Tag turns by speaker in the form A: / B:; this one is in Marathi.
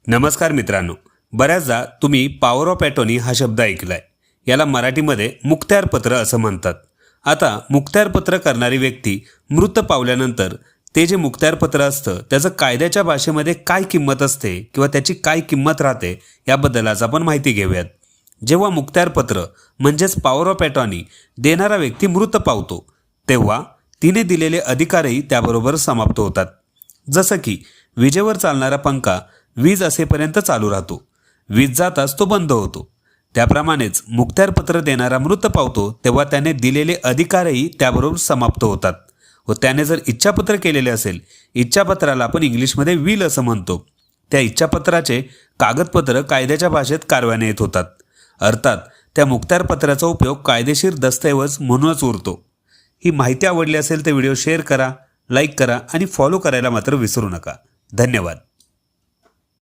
A: नमस्कार मित्रांनो, बऱ्याचदा तुम्ही पॉवर ऑफ अटॉर्नी हा शब्द ऐकलाय। याला मराठीमध्ये मुखत्यारपत्र असं म्हणतात। आता मुखत्यारपत्र करणारी व्यक्ती मृत पावल्यानंतर ते जे मुखत्यारपत्र असतं त्याचं कायद्याच्या भाषेमध्ये काय किंमत असते किंवा त्याची काय किंमत राहते याबद्दल आज आपण माहिती घेऊयात। जेव्हा मुखत्यारपत्र म्हणजेच पॉवर ऑफ अटॉर्नी देणारा व्यक्ती मृत पावतो तेव्हा तिने दिलेले अधिकारही त्याबरोबर समाप्त होतात। जसं की विजेवर चालणारा पंखा वीज असेपर्यंत चालू राहतो, वीज जाताच तो बंद होतो। त्याप्रमाणेच मुखत्यारपत्र देणारा मृत पावतो तेव्हा त्याने दिलेले अधिकारही त्याबरोबर समाप्त होतात व त्याने जर इच्छापत्र केलेले असेल, इच्छापत्राला आपण इंग्लिशमध्ये विल असं म्हणतो, त्या इच्छापत्राचे कागदपत्र कायद्याच्या भाषेत कारवाने येत होतात। अर्थात त्या मुखत्यारपत्राचा उपयोग कायदेशीर दस्तऐवज म्हणूनच उरतो। ही माहिती आवडली असेल तर व्हिडिओ शेअर करा, लाईक करा आणि फॉलो करायला मात्र विसरू नका। धन्यवाद।